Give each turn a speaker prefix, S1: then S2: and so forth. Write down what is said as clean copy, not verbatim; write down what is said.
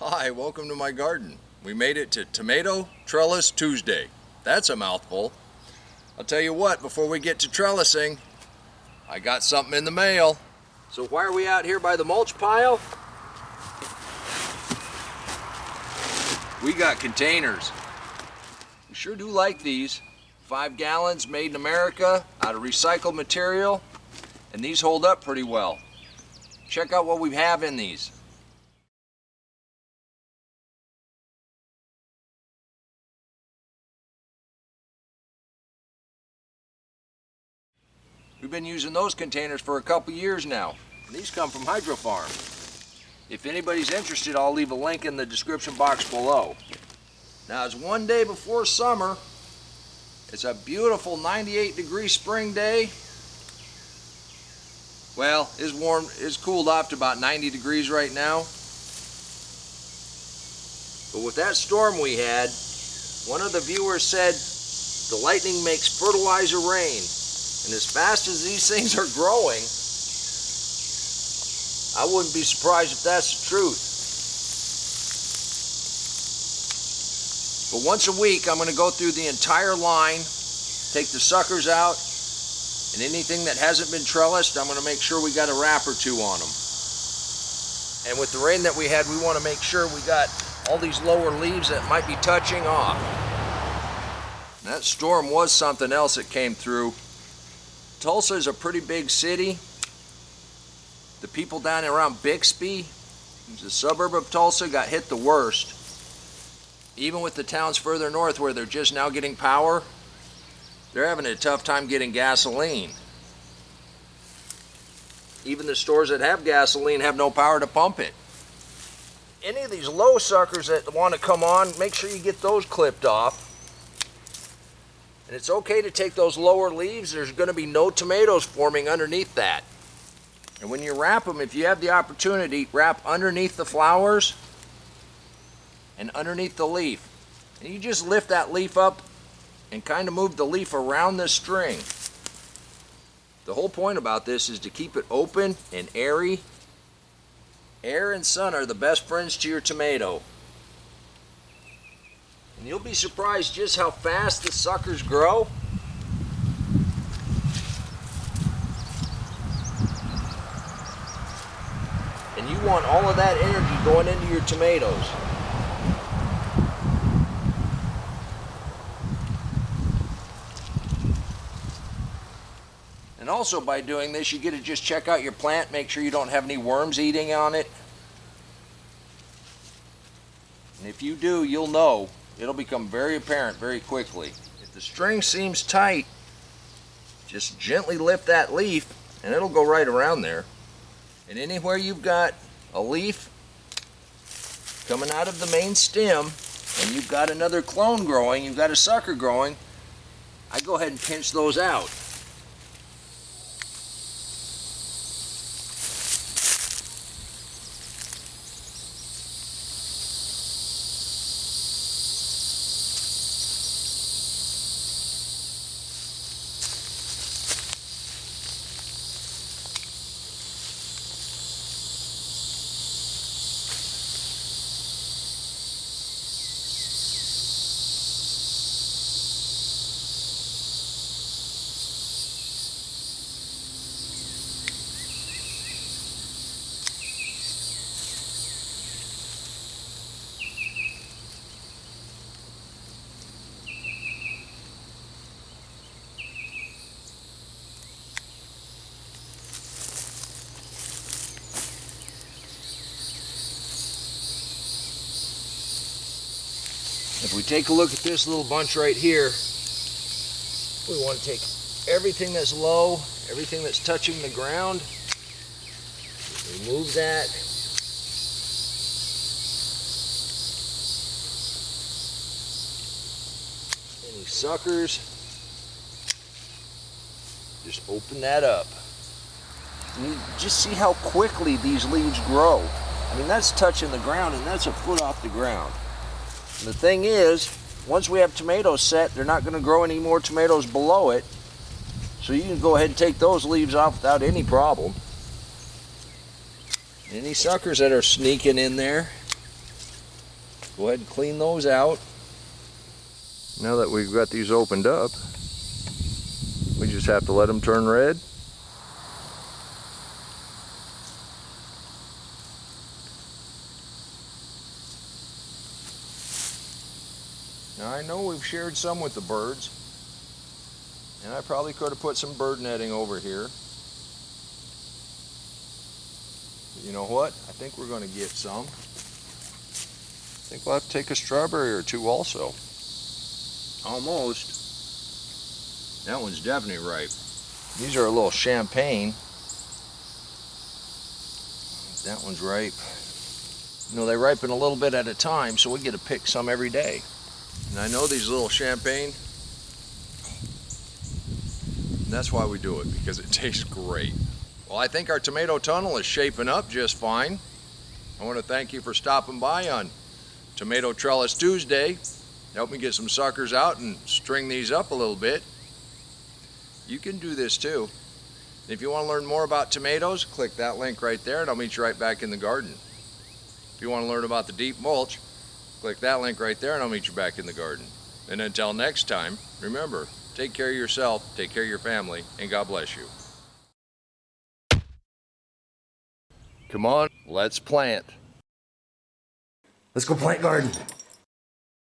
S1: Hi, welcome to my garden. We made it to Tomato Trellis Tuesday. That's a mouthful. I'll tell you what, before we get to trellising, I got something in the mail. So why are we out here by the mulch pile? We got containers. We sure do like these. 5 gallons, made in America, out of recycled material, and these hold up pretty well. Check out what we have in these. We've been using those containers for a couple years now. And these come from Hydro Farm. If anybody's interested, I'll leave a link in the description box below. Now it's one day before summer. It's a beautiful 98-degree spring day. Well, it's warm, it's cooled off to about 90 degrees right now. But with that storm we had, one of the viewers said the lightning makes fertilizer rain. And as fast as these things are growing, I wouldn't be surprised if that's the truth. But once a week, I'm going to go through the entire line, take the suckers out, and anything that hasn't been trellised, I'm going to make sure we got a wrap or two on them. And with the rain that we had, we want to make sure we got all these lower leaves that might be touching off. And that storm was something else that came through. Tulsa is a pretty big city. The people down around Bixby, which is a suburb of Tulsa, got hit the worst. Even with the towns further north where they're just now getting power, they're having a tough time getting gasoline. Even the stores that have gasoline have no power to pump it. Any of these low suckers that want to come on, make sure you get those clipped off. And it's okay to take those lower leaves. There's going to be no tomatoes forming underneath that. And when you wrap them, if you have the opportunity, wrap underneath the flowers and underneath the leaf. And you just lift that leaf up and kind of move the leaf around the string. The whole point about this is to keep it open and airy. Air and sun are the best friends to your tomato. And you'll be surprised just how fast the suckers grow. And you want all of that energy going into your tomatoes. And also by doing this, you get to just check out your plant, make sure you don't have any worms eating on it. And if you do, you'll know. It'll become very apparent very quickly. If the string seems tight, just gently lift that leaf and it'll go right around there. And anywhere you've got a leaf coming out of the main stem and you've got another clone growing, you've got a sucker growing, I go ahead and pinch those out. If we take a look at this little bunch right here, we want to take everything that's low, everything that's touching the ground, remove that. Any suckers, just open that up. And you just see how quickly these leaves grow. I mean, that's touching the ground and that's a foot off the ground. The thing is, once we have tomatoes set, they're not going to grow any more tomatoes below it. So you can go ahead and take those leaves off without any problem. Any suckers that are sneaking in there, Go ahead and clean those out. Now that we've got these opened up, we just have to let them turn red. Now I know we've shared some with the birds, and I probably could have put some bird netting over here. But you know what? I think we're going to get some. I think we'll have to take a strawberry or two also. Almost. That one's definitely ripe. These are a little champagne. That one's ripe. You know, they ripen a little bit at a time, so we get to pick some every day. And I know these little champagne, and that's why we do it, because it tastes great. Well, I think our tomato tunnel is shaping up just fine. I want to thank you for stopping by on Tomato Trellis Tuesday. Help me get some suckers out and string these up a little bit. You can do this too. If you want to learn more about tomatoes, click that link right there and I'll meet you right back in the garden. If you want to learn about the deep mulch, click that link right there and I'll meet you back in the garden. And until next time, remember, take care of yourself, take care of your family, and God bless you. Come on, let's plant.
S2: Let's go plant garden.